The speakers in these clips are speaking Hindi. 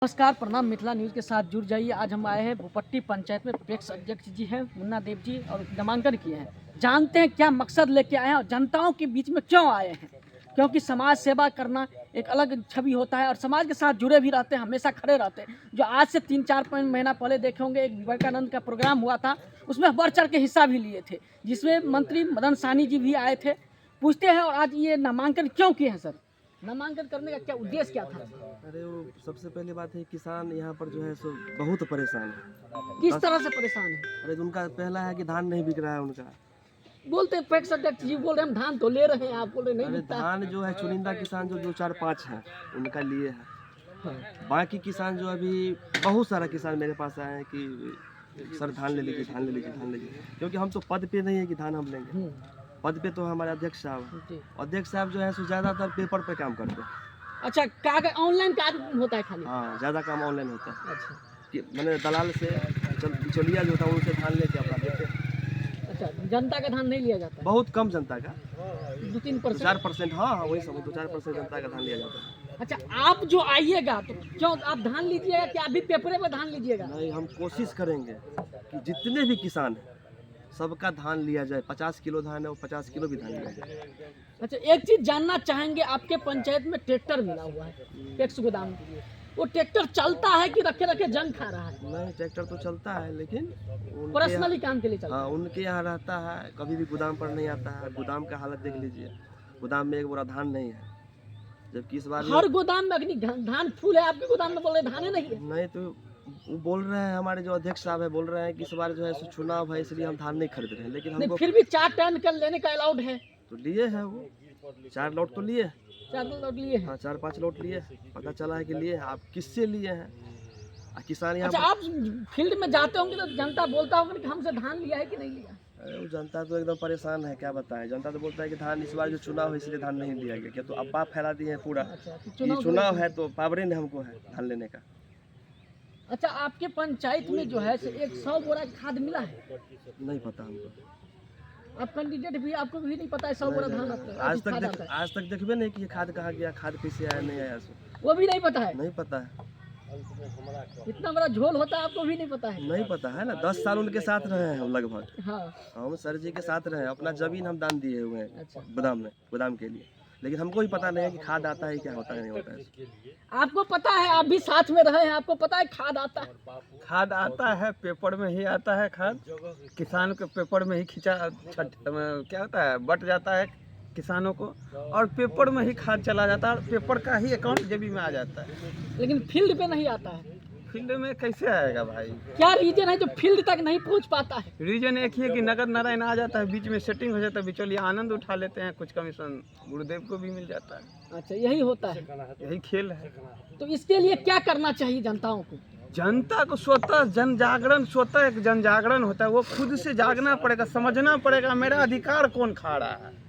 नमस्कार, प्रणाम। मिथिला न्यूज़ के साथ जुड़ जाइए। आज हम आए हैं भूपट्टी पंचायत में। पैक्स अध्यक्ष जी हैं मुन्ना देव जी और नामांकन किए हैं। जानते हैं क्या मकसद लेके आए हैं और जनताओं के बीच में क्यों आए हैं। क्योंकि समाज सेवा करना एक अलग छवि होता है और समाज के साथ जुड़े भी रहते हैं, हमेशा खड़े रहते हैं। जो आज से 3-4 महीना पहले देखे होंगे, एक विवेकानंद का प्रोग्राम हुआ था, उसमें बढ़ चढ़ के हिस्सा भी लिए थे, जिसमें मंत्री मदन साहनी जी भी आए थे। पूछते हैं और आज ये नामांकन क्यों किए हैं सर? नामांकन करने का क्या उद्देश्य क्या था? अरे वो सबसे पहली बात है, किसान यहाँ पर जो है सो बहुत परेशान है। किस तरह से परेशान है? अरे उनका पहला है कि धान नहीं बिक रहा है उनका। बोलते हैं पैक्स अध्यक्ष जी बोल रहे हैं हम धान तो ले रहे हैं, आप बोल रहे नहीं अरे बिकता। धान जो है चुनिंदा किसान जो 4-5 हैं उनका लिए है। हाँ। बाकी किसान जो अभी बहुत सारा किसान मेरे पास आए हैं कि सर धान ले लीजिए, धान ले लीजिए, धान ले लीजिए। क्योंकि हम तो पद पे नहीं है कि धान हम लेंगे। पद पे तो हमारे अध्यक्ष साहब हैं। अध्यक्ष साहब जो है सो ज़्यादातर पेपर पे काम करते हैं। अच्छा, कागज ऑनलाइन कार्य होता है खाली? हाँ, ज़्यादा काम ऑनलाइन होता है। अच्छा कि मैंने दलाल से बिचौलिया जो था उनसे धान लेके अपना देते हैं। अच्छा, जनता का धान नहीं लिया जाता? बहुत कम जनता का 2-3%। 4%। हाँ हाँ, वही समझ 4% जनता का धान लिया जाता है। अच्छा, आप जो आइएगा तो क्यों आप धान लीजिएगा कि अभी पेपरे में धान लीजिएगा? नहीं, हम कोशिश करेंगे कि जितने भी किसान हैं सबका धान लिया जाए। 50 किलो धान है, वो 50 किलो भी धान लिया जाए। अच्छा, एक चीज जानना चाहेंगे, आपके पंचायत में ट्रैक्टर मिला हुआ है पैक्स गोदाम के लिए, वो ट्रैक्टर चलता है कि रखे रखे जंग खा रहा है? नहीं, ट्रैक्टर तो चलता है लेकिन पर्सनली काम के लिए चलता हाँ, उनके यहाँ रहता है, कभी भी गोदाम पर नहीं आता है। गोदाम का हालत देख लीजिए, गोदाम में एक बोरा धान नहीं है। जबकि इस बार है? हर गोदाम में अग्नि धान फूल है, आपके गोदाम में बोल रहे धान नहीं है? नहीं, तो वो बोल रहे हैं, हमारे जो अध्यक्ष साहब है बोल रहे हैं कि इस बार जो है चुनाव है इसलिए हम धान नहीं खरीद रहे हैं। लेकिन नहीं, हमको फिर भी 4 टन कर लेने का अलाउड है। तो लिए हैं, वो 4 लौट तो लिए। 4 लोग लिए हैं। हाँ, 4-5 लौट लिए। पता चला है कि लिए हैं। आप किससे लिए हैं? किसान यहाँ अच्छा, आप फील्ड में जाते होंगे तो जनता बोलता होगा कि हमसे धान लिया है कि नहीं लिया? अरे वो जनता तो एकदम परेशान है, क्या बताएं। जनता तो बोलता है कि धान इस बार जो चुनाव है इसलिए धान नहीं लिया गया। क्या तो अफवाह फैला दिए हैं पूरा। अच्छा, तो ये चुनाव है तो पावरे ने हमको है धान लेने का। अच्छा, आपके पंचायत में जो है 100 बोरा खाद मिला है? नहीं पता हमको। आप कैंडिडेट भी, आपको भी नहीं पता है 100 बोरा धान आज तक देखबे नहीं कि ये खाद कहाँ गया, खाद कैसे आया नहीं आया, वो भी नहीं पता है? नहीं पता है। इतना बड़ा झोल होता है, आपको भी नहीं पता है? नहीं पता है ना। 10 साल उनके साथ रहे हैं हम लगभग। हाँ। हम सर जी के साथ रहे हैं, अपना जमीन हम दान दिए हुए हैं अच्छा। गोदाम के लिए। लेकिन हमको ही पता नहीं है कि खाद आता है, क्या होता है, नहीं होता है। आपको पता है, आप भी साथ में रहे हैं, आपको पता है खाद आता है? खाद आता है, पेपर में ही आता है खाद। किसान के पेपर में ही क्या होता है, बट जाता है किसानों को, और पेपर में ही खाद चला जाता है और पेपर का ही अकाउंट जेबी में आ जाता है। लेकिन फील्ड पे नहीं आता है। फील्ड में कैसे आएगा भाई? क्या रीजन है जो फील्ड तक नहीं पहुंच पाता है? रीजन एक ही है कि नगद नारायण आ जाता है, बीच में सेटिंग हो जाता है, बिचौलिया आनंद उठा लेते हैं, कुछ कमीशन गुरुदेव को भी मिल जाता है। अच्छा, यही होता है। यही खेल है। तो इसके लिए क्या करना चाहिए जनताओं को? जनता को स्वतः जन जागरण, स्वतः एक जन जागरण होता है। वो खुद से जागना पड़ेगा, समझना पड़ेगा मेरा अधिकार कौन खा रहा है,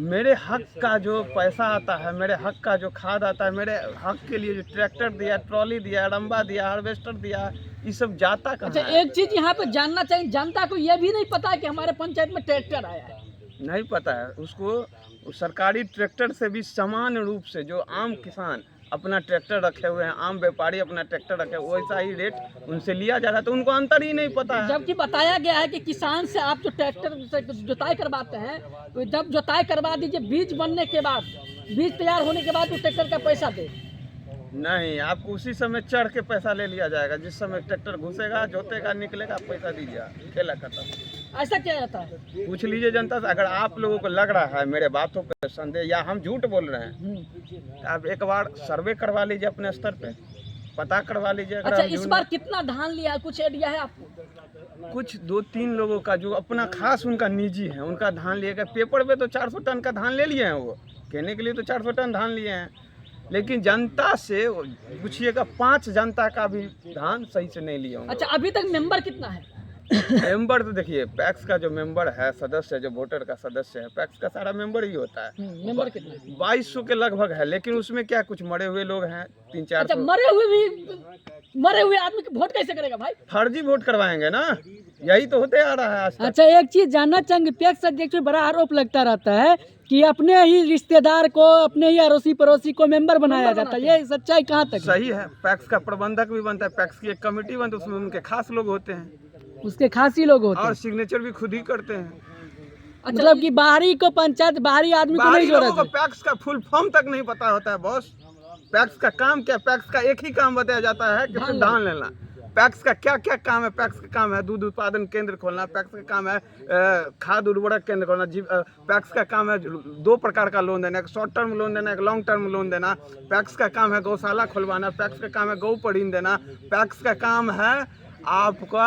मेरे हक का जो पैसा आता है, मेरे हक का जो खाद आता है, मेरे हक के लिए जो ट्रैक्टर दिया, ट्रॉली दिया, रंबा दिया, हार्वेस्टर दिया, ये सब जाता कहाँ अच्छा, है? एक चीज यहाँ पे जानना चाहिए, जनता को यह भी नहीं पता है कि हमारे पंचायत में ट्रैक्टर आया है। नहीं पता है उसको। सरकारी ट्रैक्टर से भी समान रूप से जो आम किसान अपना ट्रैक्टर रखे हुए हैं, आम व्यापारी अपना ट्रैक्टर रखे हुए, वैसा ही रेट उनसे लिया जा रहा है, तो उनको अंतर ही नहीं पता है। जबकि बताया गया है कि किसान से आप जो ट्रैक्टर से जुताई करवाते हैं, तो जब जुताई करवा दीजिए, बीज बनने के बाद, बीज तैयार होने के बाद वो ट्रैक्टर का पैसा दे। नहीं, आपको उसी समय चढ़ के पैसा ले लिया जाएगा। जिस समय ट्रैक्टर घुसेगा, जोतेगा, निकलेगा, पैसा दीजिए, खेला खत्म। ऐसा क्या जाता है? पूछ लीजिए जनता से। अगर आप लोगों को लग रहा है मेरे बातों पे संदेह या हम झूठ बोल रहे हैं, तो आप एक बार सर्वे करवा लीजिए अपने स्तर पे, पता करवा लीजिए। अगर अच्छा, हम इस झूठ- बार कितना धान लिया है, कुछ आइडिया है आपको? कुछ 2-3 लोगों का जो अपना खास उनका निजी है, उनका धान लिए गए। पेपर पे तो 400 टन का धान ले लिए हैं, वो कहने के लिए तो 400 टन धान लिए हैं, लेकिन जनता से पूछिएगा, 5 जनता का भी धान सही से नहीं लिया होंगे। अच्छा, अभी तक मेंबर कितना है? मेंबर तो देखिए, पैक्स का जो मेंबर है, सदस्य जो वोटर का सदस्य है, पैक्स का सारा मेंबर ही होता है। मेंबर कितना है? 2200 के लगभग है, लेकिन उसमें क्या कुछ मरे हुए लोग हैं, 3-4। अच्छा, मरे हुए आदमी की वोट कैसे करेगा भाई? फर्जी वोट करवाएंगे ना, यही तो होते आ रहा है आज तक। अच्छा, एक चीज जानना चाहेंगे, पैक्स अध्यक्ष पे बड़ा आरोप लगता रहता है कि अपने ही रिश्तेदार को, अपने ही अड़ोसी पड़ोसी को मेंबर बनाया जाता है। ये सच्चाई कहाँ तक है? सही है। पैक्स का प्रबंधक भी बनता है, पैक्स की एक कमेटी बनती है, उसमें उनके खास लोग होते हैं उसके खासी लोग होते और हैं। सिग्नेचर भी खुद ही करते हैं। मतलब कि बाहरी को पंचायत, बाहरी आदमी को बाहरी नहीं जोड़ा लोगों को जाता। पैक्स का फुल फॉर्म तक नहीं पता होता है बॉस। पैक्स का काम क्या? पैक्स का एक ही काम बताया जाता है कि धान सिर्फ धान लेना। पैक्स का क्या क्या काम है? पैक्स का काम है दूध उत्पादन केंद्र खोलना, पैक्स का काम है खाद उर्वरक केंद्र खोलना, पैक्स का काम है 2 प्रकार का लोन देना, एक शॉर्ट टर्म लोन देना, एक लॉन्ग टर्म लोन देना। पैक्स का काम है गौशाला खुलवाना, पैक्स का काम है गौ पड़ीन देना, पैक्स का काम है आपका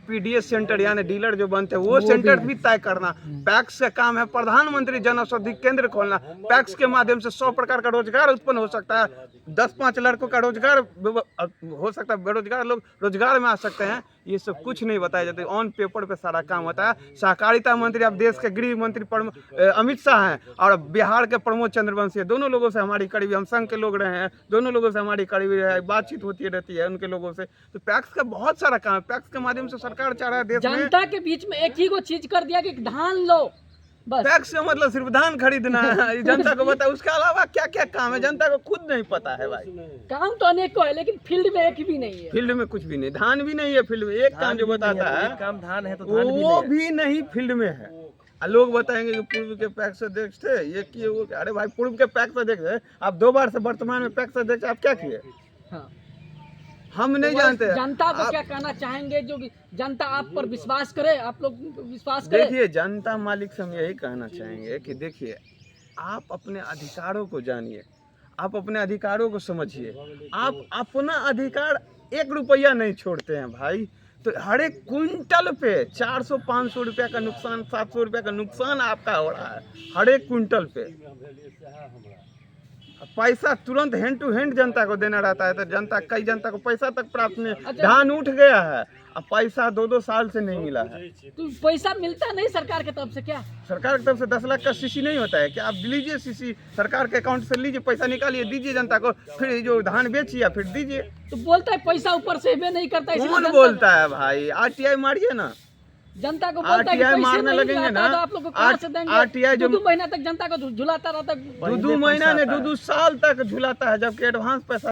पीडीएस सेंटर यानी डीलर जो बनते हैं वो सेंटर भी तय करना। पैक्स का काम है प्रधानमंत्री जन औषधि केंद्र खोलना। पैक्स के माध्यम से 100 प्रकार का रोजगार उत्पन्न हो सकता है, 10-5 लड़कों का रोजगार हो सकता है, बेरोजगार लोग रोजगार में आ सकते हैं। ये सब कुछ नहीं बताया जाता, ऑन पेपर पे सारा काम होता है। सहकारिता मंत्री अब देश के गृह मंत्री अमित शाह हैं और बिहार के प्रमोद चंद्र वंशी है। दोनों लोगों से हमारी करीबी, हम संघ के लोग रहे हैं, दोनों लोगों से हमारी करीबी बातचीत होती रहती है उनके लोगों से। तो पैक्स का बहुत सारा काम है। पैक्स के माध्यम से सरकार चाह रहा है देश में जनता के बीच में एक ही को चीज कर दिया कि धान लो बस। पैक्स से मतलब सिर्फ धान खरीदना है, जनता को पता है। उसके अलावा क्या क्या काम है जनता को खुद नहीं पता है भाई। काम तो अनेकों है लेकिन फील्ड में एक भी नहीं है। फील्ड में कुछ भी नहीं, धान भी नहीं है फील्ड में। एक काम जो बताता है एक काम धान है तो धान भी वो नहीं है। भी नहीं फील्ड में है। लोग बताएंगे कि पूर्व के पैक्स अध्यक्ष थे ये किए वो। अरे भाई पूर्व के पैक्स अध्यक्ष है, आप 2 बार से वर्तमान में पैक्स अध्यक्ष आप क्या किए? हाँ। हम नहीं तो जानते। जनता को क्या कहना चाहेंगे जो कि जनता आप पर विश्वास करे, आप लोग विश्वास करें? देखिए जनता मालिक से हम यही कहना चाहेंगे कि देखिए आप अपने अधिकारों को जानिए, आप अपने अधिकारों को समझिए। आप अपना अधिकार 1 रुपया नहीं छोड़ते हैं भाई। तो हर एक क्विंटल पे 400-500 रुपया का नुकसान, 700 रुपया का नुकसान आपका हो रहा है हर एक क्विंटल पे। पैसा तुरंत हैंड टू हैंड जनता को देना रहता है तो कई जनता को पैसा तक प्राप्त नहीं। अच्छा। धान उठ गया है, अब पैसा 2-2 साल से नहीं मिला है। तो पैसा मिलता नहीं सरकार की तरफ से क्या? सरकार की तरफ से 10 लाख का सीसी नहीं होता है क्या? आप लीजिए सीसी, सरकार के अकाउंट से लीजिए, पैसा निकालिए, दीजिए जनता को, फिर जो धान बेचिए या फिर दीजिए। तो बोलता है पैसा ऊपर से भी नहीं करता, इसलिए कौन जनता- बोलता है भाई? आरटीआई मारिए ना, जनता को बोलता है कि आरटीआई पैसे मारने नहीं लगेंगे मिलाता ना। तो आप लोग को कहाँ से देंगे? आरटीआई जो 2 महीना तक जनता को झुलाता रहता है। 2 महीना ने 2 साल तक झुलाता है जबकि एडवांस पैसा